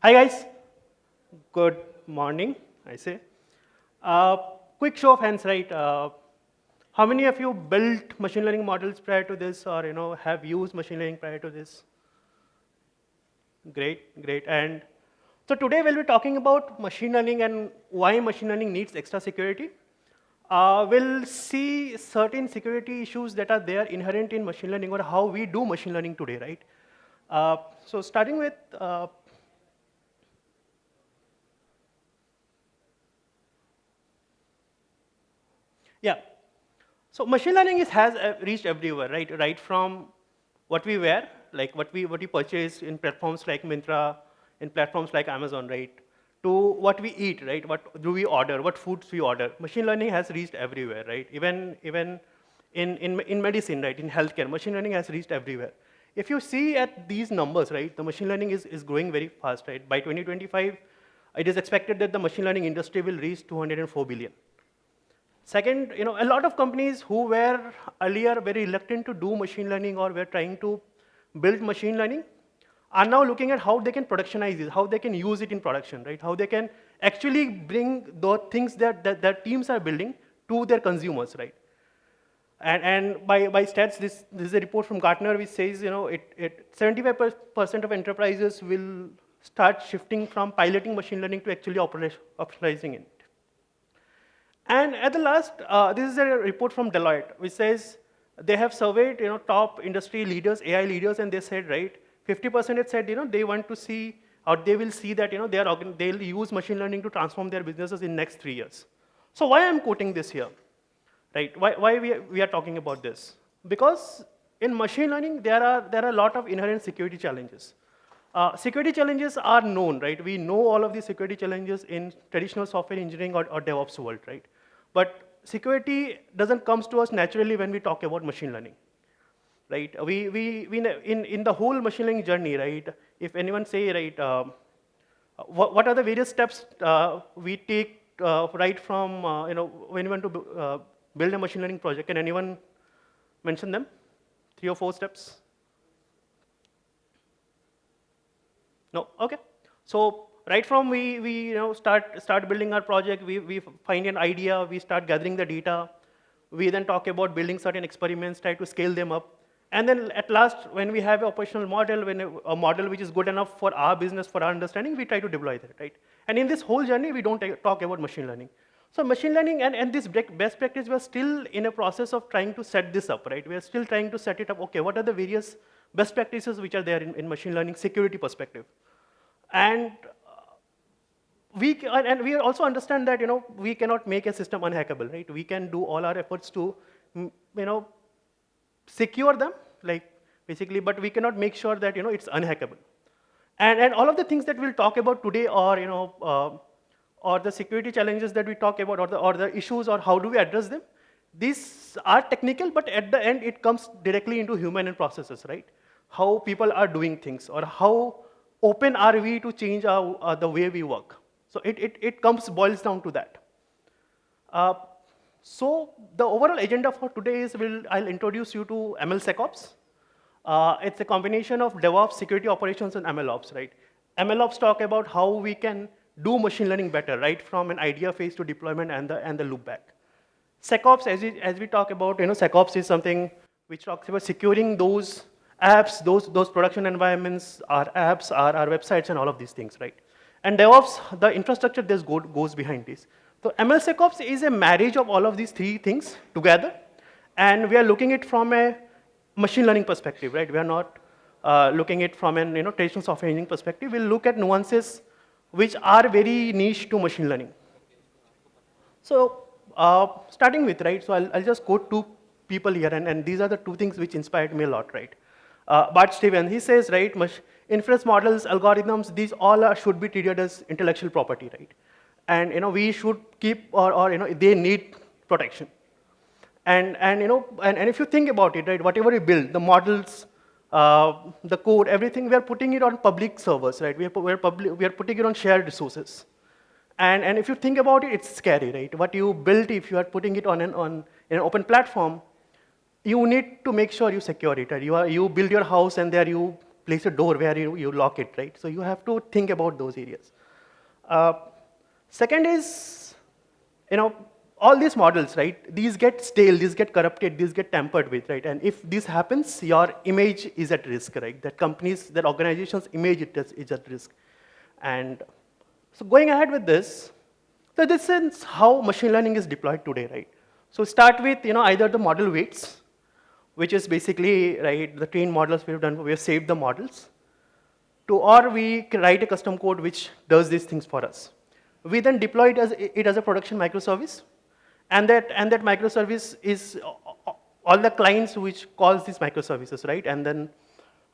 Hi guys, good morning, I say. Quick show of hands, right? How many of you built machine learning models prior to this or have used machine learning prior to this? Great, great. And so today we'll be talking about machine learning and why machine learning needs extra security. We'll see certain security issues that are there inherent in machine learning or how we do machine learning today, right? So starting with yeah. So machine learning has reached everywhere, right? Right from what we wear, like what we purchase in platforms like Myntra, in platforms like Amazon, right? To what we eat, right? What do we order? What foods we order? Machine learning has reached everywhere, right? Even in medicine, right? In healthcare, machine learning has reached everywhere. If you see at these numbers, right, the machine learning is growing very fast, right? By 2025, it is expected that the machine learning industry will reach 204 billion. Second, a lot of companies who were earlier very reluctant to do machine learning or were trying to build machine learning are now looking at how they can productionize it, how they can use it in production, right? How they can actually bring the things that teams are building to their consumers, right? And by stats, this is a report from Gartner which says, 75% of enterprises will start shifting from piloting machine learning to actually operationalizing it. And at the last, this is a report from Deloitte, which says they have surveyed, top industry leaders, AI leaders, and they said, right, 50% had said, they want to see, or they will see that, they'll use machine learning to transform their businesses in next 3 years. So why I'm quoting this here, right? Why we are talking about this? Because in machine learning, there are a lot of inherent security challenges. Security challenges are known, right? We know all of these security challenges in traditional software engineering or DevOps world, right? But security doesn't come to us naturally when we talk about machine learning, right? In the whole machine learning journey, right? If anyone say, right, what are the various steps we take right from, when we want to build a machine learning project? Can anyone mention them? 3 or 4 steps? No, okay. So right from we start building our project, we find an idea, we start gathering the data, we then talk about building certain experiments, try to scale them up, and then at last, when we have an operational model, when a model which is good enough for our business, for our understanding, we try to deploy that, right? And in this whole journey, we don't talk about machine learning. So machine learning and this best practice, we're still in a process of trying to set this up, right? We're still trying to set it up, okay, what are the various best practices which are there in machine learning security perspective? And we also understand that we cannot make a system unhackable, right? We can do all our efforts to secure them, like basically, but we cannot make sure that it's unhackable. And all of the things that we'll talk about today, or the security challenges that we talk about, or the issues, or how do we address them? These are technical, but at the end, it comes directly into human and processes, right? How people are doing things, or how open are we to change the way we work. So it boils down to that. So the overall agenda for today is I'll introduce you to ML SecOps. It's a combination of DevOps, security operations, and MLOps, right? MLOps talk about how we can do machine learning better, right? From an idea phase to deployment and the loop back. SecOps, as we talk about, SecOps is something which talks about securing those apps, those production environments, our apps, our websites, and all of these things, right? And DevOps, the infrastructure goes behind this. So ML SecOps is a marriage of all of these 3 things together, and we are looking at it from a machine learning perspective, right? We are not looking at it from an traditional software engineering perspective. We'll look at nuances which are very niche to machine learning. So starting with, right, so I'll just quote 2 people here, and these are the 2 things which inspired me a lot, right? Bart Steven, he says, right, inference models, algorithms, these all should be treated as intellectual property, right? And we should keep, or they need protection. And if you think about it, right, whatever we build, the models, the code, everything, we are putting it on public servers, right? We are putting it on shared resources. And if you think about it, it's scary, right? What you build, if you are putting it on an open platform, you need to make sure you secure it, right? You build your house and there you place a door where you lock it, right? So you have to think about those areas. Uh, Second is, all these models, right? These get stale, these get corrupted, these get tampered with, right? And if this happens, your image is at risk, right? That companies, that organizations' image is at risk. And so going ahead with this, so this is how machine learning is deployed today, right? So start with, either the model weights, which is basically, right, the trained models we've done, we've saved the models, or we can write a custom code which does these things for us. We then deploy it as a production microservice, and that microservice is all the clients which calls these microservices, right? And then,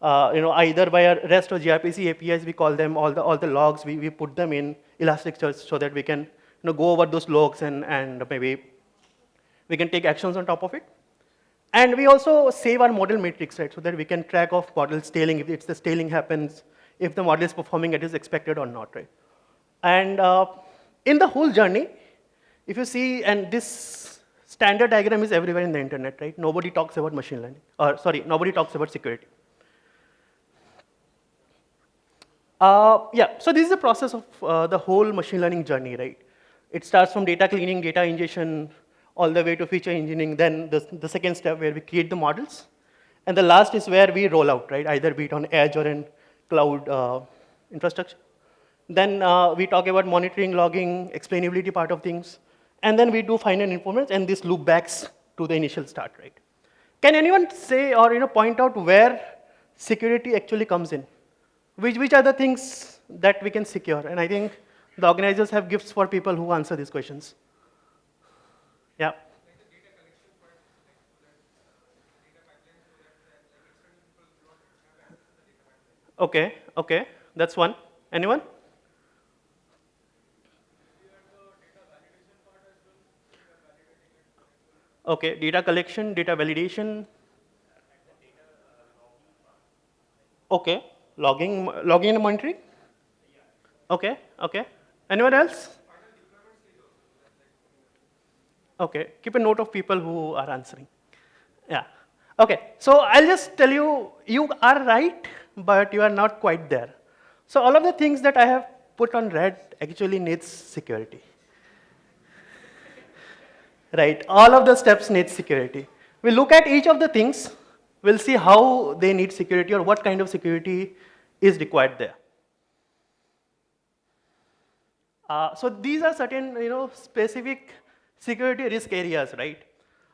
either via REST or gRPC APIs, we call them all the logs. We put them in Elasticsearch so that we can, go over those logs and maybe we can take actions on top of it. And we also save our model matrix, right? So that we can track of model scaling, if the scaling happens, if the model is performing as expected or not, right? And in the whole journey, if you see, and this standard diagram is everywhere in the internet, right? Nobody talks about machine learning, or sorry, nobody talks about security. Yeah, so this is the process of the whole machine learning journey, right? It starts from data cleaning, data ingestion, all the way to feature engineering, then the second step where we create the models, and the last is where we roll out, right? Either be it on edge or in cloud infrastructure. Then we talk about monitoring, logging, explainability part of things, and then we do final improvements, and this loop backs to the initial start, right? Can anyone say or point out where security actually comes in? Which are the things that we can secure? And I think the organizers have gifts for people who answer these questions. Yeah. Okay, that's one. Anyone? Okay, data collection, data validation. Okay, logging and monitoring. Okay. Anyone else? Okay, keep a note of people who are answering. Yeah. Okay, so I'll just tell you, you are right, but you are not quite there. So all of the things that I have put on red actually needs security. Right, all of the steps need security. We'll look at each of the things, we'll see how they need security or what kind of security is required there. So these are certain, specific security risk areas, right?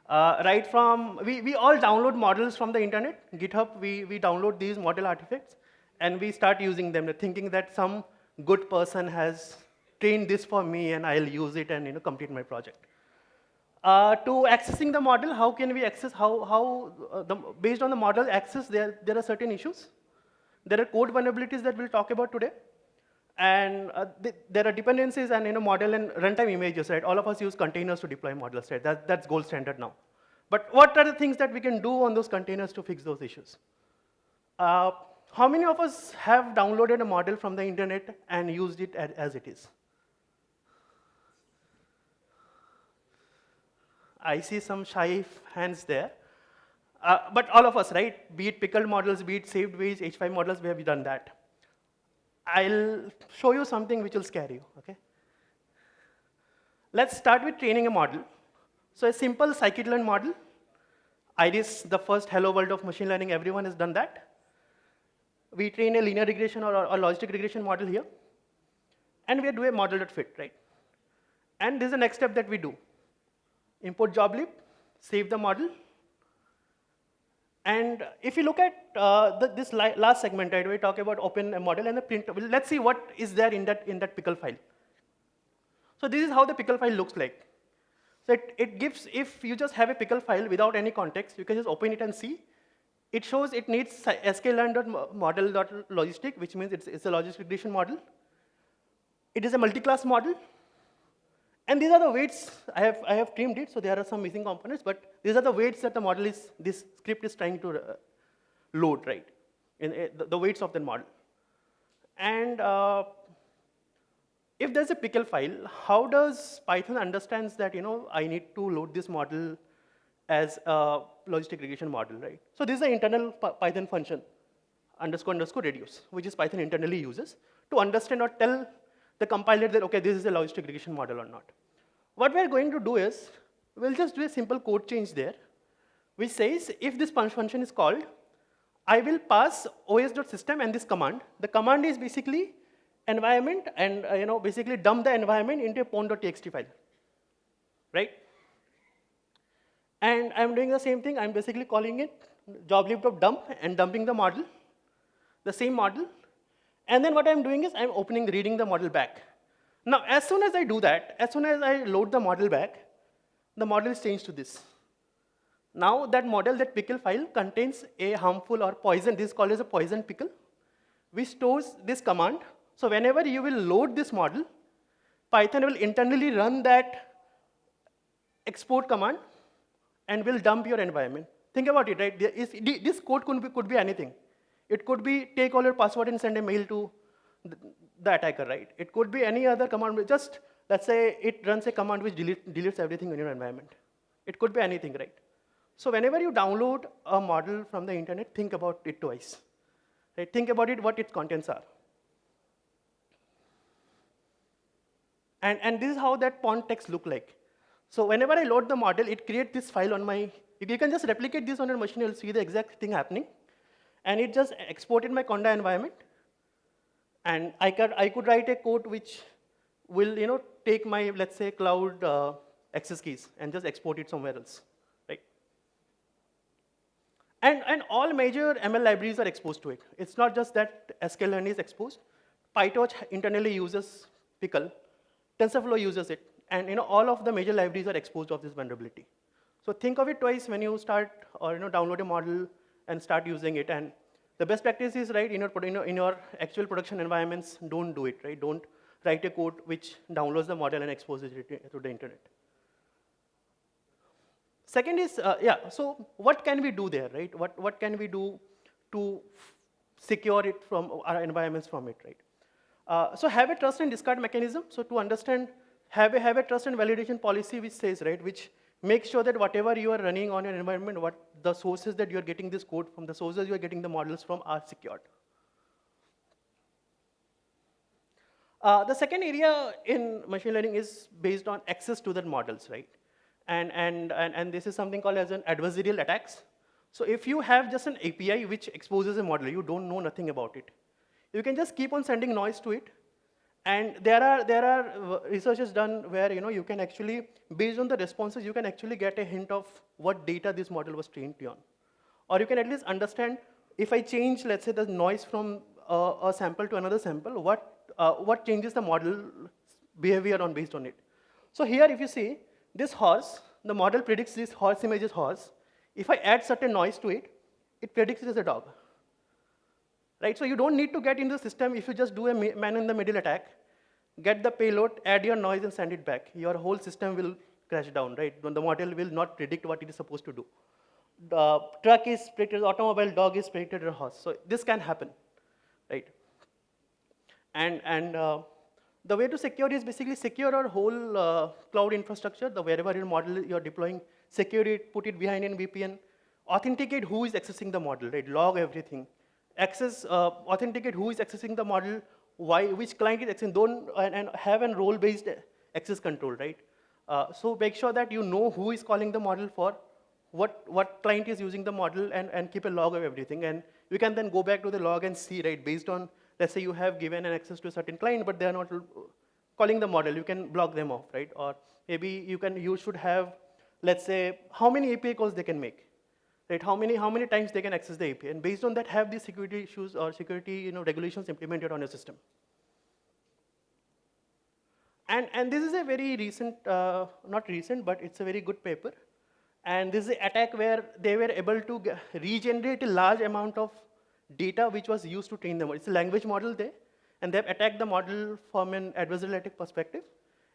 Right from, we all download models from the internet, GitHub, we download these model artifacts, and we start using them, thinking that some good person has trained this for me and I'll use it and complete my project. To accessing the model, how can we access, based on the model access, there are certain issues. There are code vulnerabilities that we'll talk about today. And there are dependencies and model and runtime images, right? All of us use containers to deploy models, right? That's gold standard now. But what are the things that we can do on those containers to fix those issues? How many of us have downloaded a model from the internet and used it as it is? I see some shy hands there. But all of us, right? Be it pickled models, be it saved weights, H5 models, we have done that. I'll show you something which will scare you, okay? Let's start with training a model. So a simple scikit-learn model. Iris, the first hello world of machine learning, everyone has done that. We train a linear regression or logistic regression model here. And we do a model.fit, right? And this is the next step that we do. Import joblib, save the model. And if you look at this last segment, right, we talk about open a model and the print. Well, let's see what is there in that pickle file. So this is how the pickle file looks like. So it gives, if you just have a pickle file without any context, you can just open it and see. It shows it needs sklearn.model.logistic, which means it's a logistic regression model. It is a multi-class model. And these are the weights, I have trimmed it, so there are some missing components, but these are the weights that the model this script is trying to load, right? The weights of the model. And if there's a pickle file, how does Python understands that, I need to load this model as a logistic regression model, right? So this is the internal Python function. underscore underscore reduce, which is Python internally uses to understand or tell the compiler that, okay, this is a logistic regression model or not. What we're going to do is, we'll just do a simple code change there, which says if this function is called, I will pass os.system and this command. The command is basically environment and basically dump the environment into a pond.txt file, right? And I'm doing the same thing. I'm basically calling it joblib.dump and dumping the model, the same model. And then what I'm doing is I'm reading the model back. Now, as soon as I do that, as soon as I load the model back, the model is changed to this. Now, that model, that pickle file, contains a harmful or poison. This is called as a poison pickle, which stores this command. So whenever you will load this model, Python will internally run that export command and will dump your environment. Think about it, right? This code could be anything. It could be take all your password and send a mail to the attacker, right? It could be any other command. Just, let's say, it runs a command which deletes everything in your environment. It could be anything, right? So whenever you download a model from the internet, think about it twice. Right? Think about it, what its contents are. And this is how that pond text look like. So whenever I load the model, it creates this file on my, if you can just replicate this on your machine, you'll see the exact thing happening. And it just exported my Conda environment. And I could write a code which will take my, let's say, cloud access keys and just export it somewhere else. Right? And all major ML libraries are exposed to it. It's not just that sklearn is exposed. PyTorch internally uses pickle. TensorFlow uses it. And all of the major libraries are exposed of this vulnerability. So think of it twice when you start or download a model and start using it. And the best practice is, right, in your actual production environments, don't do it, right? Don't write a code which downloads the model and exposes it to the internet. Second is, so what can we do there, right? What can we do to secure it from our environments from it, right? So have a trust and discard mechanism. So to understand, have a trust and validation policy which says, right, which makes sure that whatever you are running on your environment, what the sources that you're getting this code from, the sources you're getting the models from are secured. The second area in machine learning is based on access to the models, right? And this is something called as an adversarial attacks. So if you have just an API which exposes a model, you don't know nothing about it. You can just keep on sending noise to it. And there are researches done where you can actually, based on the responses, you can actually get a hint of what data this model was trained on. Or you can at least understand, if I change, let's say, the noise from a sample to another sample, what changes the model behavior based on it. So here, if you see, this horse, the model predicts this horse image is horse. If I add certain noise to it, it predicts it as a dog. Right? So you don't need to get into the system if you just do a man-in-the-middle attack, get the payload, add your noise, and send it back. Your whole system will crash down, right? The model will not predict what it is supposed to do. The truck is predicted, automobile, dog is predicted, a horse. So this can happen, right? And the way to secure is basically secure our whole cloud infrastructure, wherever your model you're deploying, secure it, put it behind an VPN, authenticate who is accessing the model, right? Log everything. Authenticate who is accessing the model, which client is accessing, and have a role-based access control, right? So make sure that you know who is calling the model for, what client is using the model, and keep a log of everything. And you can then go back to the log and see, right, based on, let's say you have given an access to a certain client, but they are not calling the model, you can block them off, right? Or maybe you should have, let's say, how many API calls they can make. Right, how many times they can access the API, and based on that, have these security issues or security regulations implemented on your system. And this is a very recent, not recent, but it's a very good paper. And this is an attack where they were able to regenerate a large amount of data which was used to train the model. It's a language model there, and they've attacked the model from an adversarial attack perspective,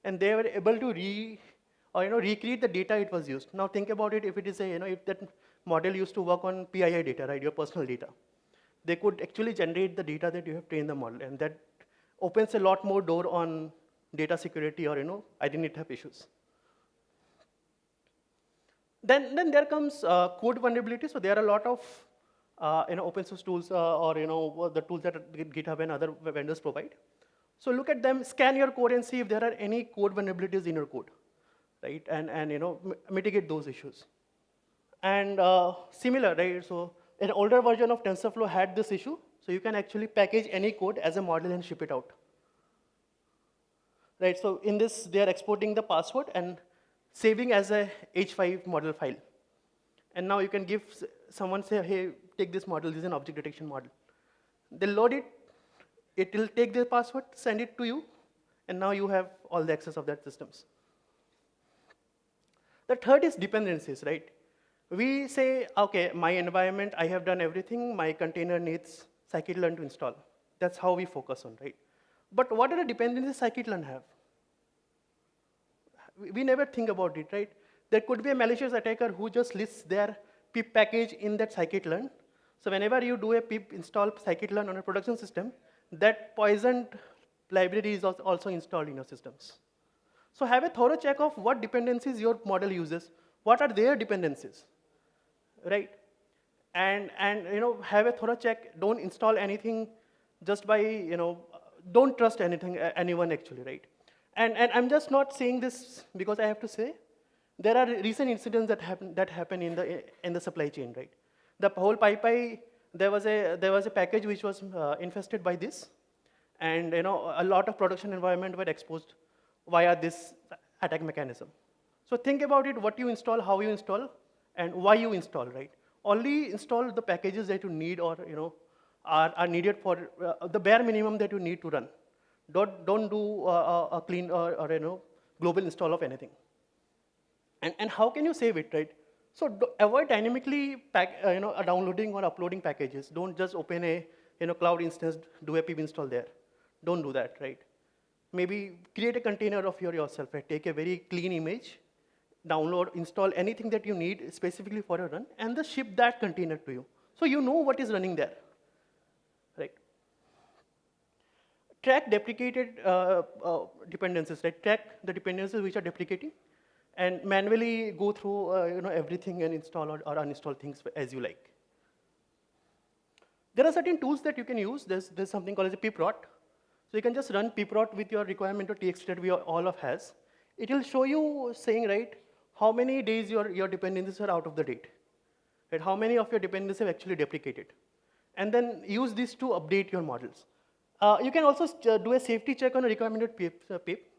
and they were able to recreate the data it was used. Now think about it, if it is if that model used to work on PII data, right, your personal data, they could actually generate the data that you have trained the model, and that opens a lot more door on data security or identity type issues. Then there comes code vulnerability. So there are a lot of open source tools or the tools that GitHub and other vendors provide. So look at them, scan your code and see if there are any code vulnerabilities in your code, right? And mitigate those issues. And similar, right? So an older version of TensorFlow had this issue. So you can actually package any code as a model and ship it out. Right, so in this, they are exporting the password and saving as a H5 model file. And now you can give someone, say, hey, take this model, this is an object detection model. They'll load it, it will take their password, send it to you, and now you have all the access of that systems. The third is dependencies, right? We say, okay, my environment, I have done everything, my container needs scikit-learn to install. That's how we focus on, right? But what are the dependencies scikit-learn have? We never think about it, right? There could be a malicious attacker who just lists their pip package in that scikit-learn. So whenever you do a pip install scikit-learn on a production system, that poisoned library is also installed in your systems. So have a thorough check of what dependencies your model uses, what are their dependencies, right? And have a thorough check. Don't install anything just by don't trust anyone actually, right? And I'm just not saying this because I have to say, there are recent incidents that happen in the supply chain, right? The whole pipeline, there was a package which was infested by this, and a lot of production environment were exposed via this attack mechanism. So think about it: what you install, how you install, and why you install, right? Only install the packages that you need or are needed for the bare minimum that you need to run. Don't do a clean or global install of anything. And how can you save it, right? So avoid dynamically downloading or uploading packages. Don't just open a cloud instance, do a pip install there. Don't do that, right? Maybe create a container of yourself, right? Take a very clean image, download, install anything that you need specifically for a run, and just ship that container to you. So you know what is running there, right? Track deprecated dependencies, right? Track the dependencies which are deprecating, and manually go through everything and install or uninstall things as you like. There are certain tools that you can use. There's something called as a piprot. So you can just run piprot with your requirement.txt that we all of has. It will show you saying, right, how many days your dependencies are out of the date, right? How many of your dependencies have actually deprecated, and then use this to update your models. You can also do a safety check on a requirement.pip,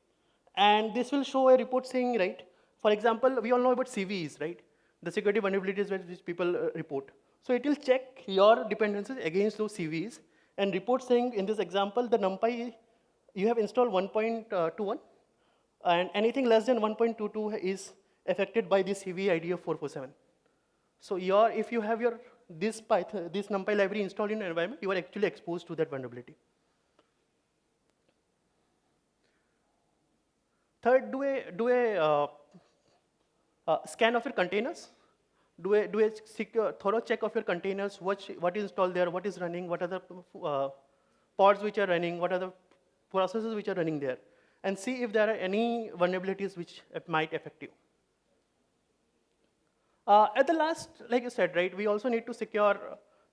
and this will show a report saying, right, for example, we all know about CVEs, right? The security vulnerabilities which people report. So it will check your dependencies against those CVEs and report saying, in this example, the NumPy, you have installed 1.21, and anything less than 1.22 is affected by this CVE ID of 447. So if you have this NumPy library installed in your environment, you are actually exposed to that vulnerability. Third, do a scan of your containers. Do a thorough check of your containers. What is installed there? What is running? What are the pods which are running? What are the processes which are running there? And see if there are any vulnerabilities which might affect you. At the last, like you said, right, we also need to secure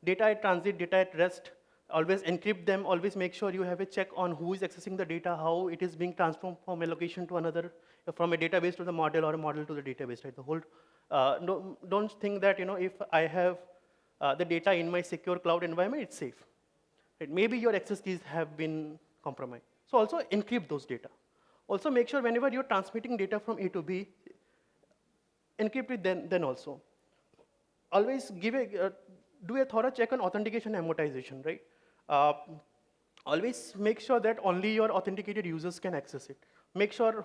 data at transit, data at rest. Always encrypt them. Always make sure you have a check on who is accessing the data, how it is being transformed from a location to another, from a database to the model or a model to the database. Right? The whole. Don't think that if I have the data in my secure cloud environment, it's safe. Right? Maybe your access keys have been compromised. So also encrypt those data. Also make sure whenever you're transmitting data from A to B, encrypt it then also. Always do a thorough check on authentication and amortization, right? Always make sure that only your authenticated users can access it. Make sure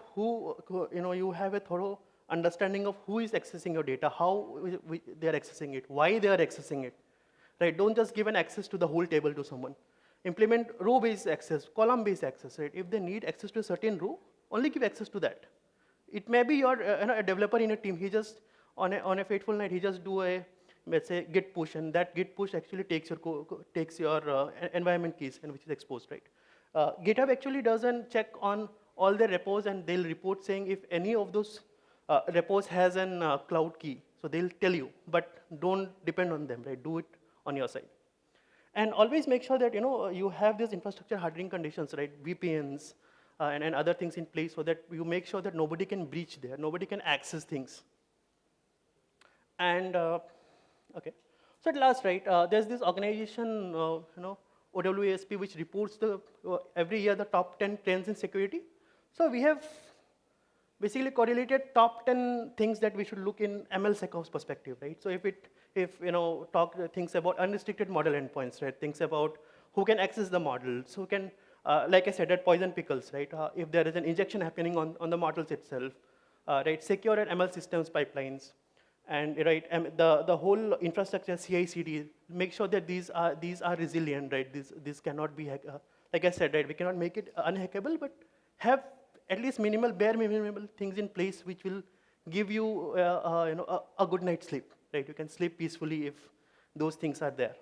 you have a thorough understanding of who is accessing your data, how they are accessing it, why they are accessing it, right? Don't just give an access to the whole table to someone. Implement row-based access, column-based access, right? If they need access to a certain row, only give access to that. It may be your a developer in a team. He just on a fateful night he just do a, let's say, git push, and that git push actually takes your environment keys and which is exposed, right? GitHub actually doesn't check on all the repos, and they'll report saying if any of those repos has an cloud key, so they'll tell you, but don't depend on them, right? Do it on your side. And always make sure that you have these infrastructure hardening conditions, right? VPNs and other things in place so that you make sure that nobody can breach there, nobody can access things. And okay, so at last, right? There's this organization, OWASP, which reports every year the top 10 trends in security. So we have basically correlated top 10 things that we should look in ML SecOps perspective, right? So if talk things about unrestricted model endpoints, right? Things about who can access the models, who can, like I said, at poison pickles, right? If there is an injection happening on the models itself, right? Secure and ML systems pipelines, and right, the whole infrastructure CI/CD. Make sure that these are resilient, right? These cannot be like I said, right? We cannot make it unhackable, but have at least bare minimal things in place which will give you, a good night's sleep, right? You can sleep peacefully if those things are there.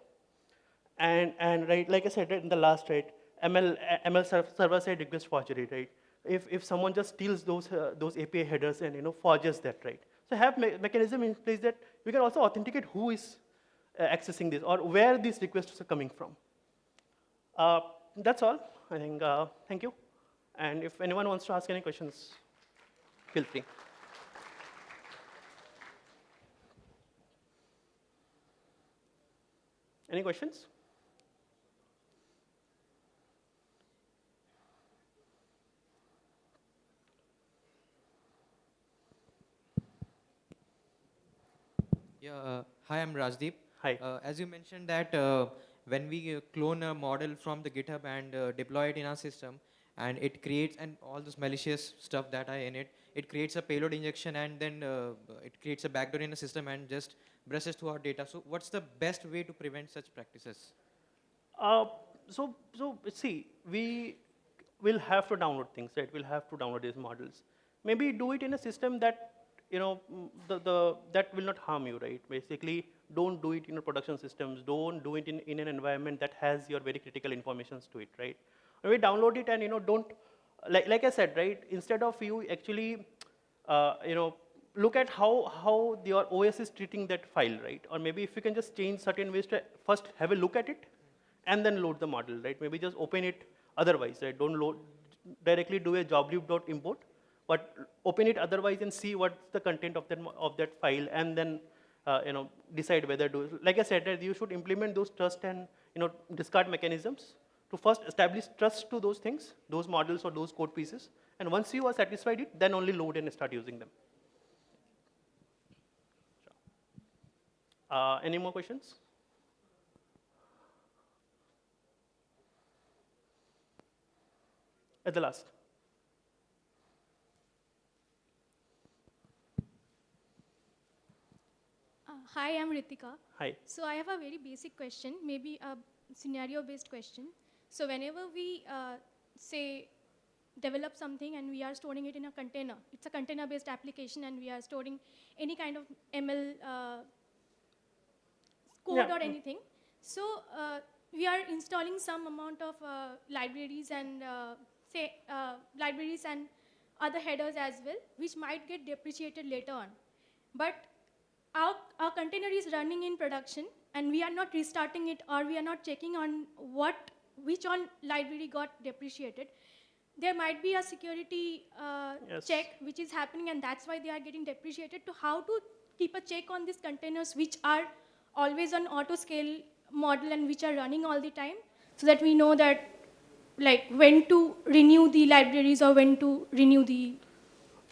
And right, like I said, right, in the last, right, ML server-side request forgery, right? If someone just steals those API headers and forges that, right? So have mechanism in place that we can also authenticate who is accessing this or where these requests are coming from. That's all. I think. Thank you. And if anyone wants to ask any questions, feel free. Any questions? Yeah, hi, I'm Rajdeep. Hi. As you mentioned that when we clone a model from the GitHub and deploy it in our system, and it creates, and all this malicious stuff that are in it, it creates a payload injection, and then it creates a backdoor in the system and just brushes through our data. So what's the best way to prevent such practices? So see, we will have to download things, right? We'll have to download these models. Maybe do it in a system that that will not harm you, right? Basically, don't do it in your production systems. Don't do it in an environment that has your very critical informations to it, right? Maybe download it and don't, like I said, right? Instead of you actually look at how your OS is treating that file, right? Or maybe if you can just change certain ways to first have a look at it and then load the model, right? Maybe just open it otherwise, right? Don't load directly, do a jobloop.import, but open it otherwise and see what's the content of that file, and then decide whether to. Like I said, right, you should implement those trust and discard mechanisms to first establish trust to those things, those models or those code pieces, and once you are satisfied it, then only load and start using them. Any more questions? At the last. Hi, I'm Ritika. Hi. So I have a very basic question, maybe a scenario-based question. So whenever we say develop something and we are storing it in a container, it's a container-based application and we are storing any kind of ML code or anything. So we are installing some amount of libraries and libraries and other headers as well, which might get depreciated later on. But our container is running in production and we are not restarting it, or we are not checking on which on library got depreciated. There might be a security check which is happening, and that's why they are getting depreciated. To how to keep a check on these containers which are always on auto scale model and which are running all the time, so that we know that like when to renew the libraries or when to renew the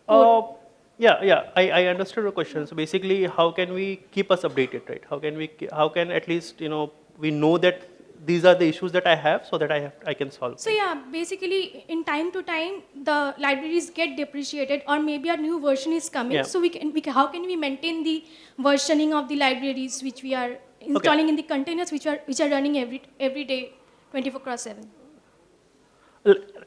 code. Yeah, I understood your question. So basically, how can we keep us updated, right? How can at least we know that these are the issues that I have, so that I can solve. So yeah, basically, in time to time, the libraries get depreciated, or maybe a new version is coming. Yeah. So how can we maintain the versioning of the libraries which we are installing in the containers which are running every day, 24/7?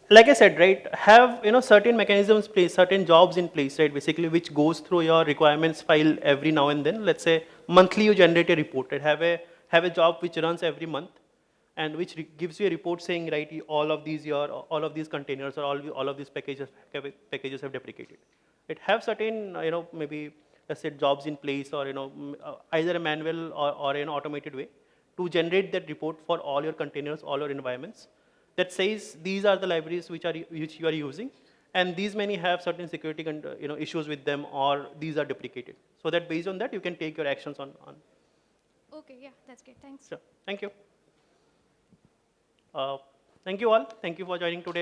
Like I said, right, have certain mechanisms in place, certain jobs in place, right, basically which goes through your requirements file every now and then. Let's say monthly you generate a report, right? Have a job which runs every month and which gives you a report saying, right, all of these containers or all of these packages have deprecated. It have certain maybe let's say jobs in place, or either a manual or an automated way to generate that report for all your containers, all your environments, that says these are the libraries which you are using, and these many have certain security issues with them, or these are deprecated. So that based on that, you can take your actions on. Okay, yeah, that's great. Thanks. Sure. Thank you. Thank you all. Thank you for joining today.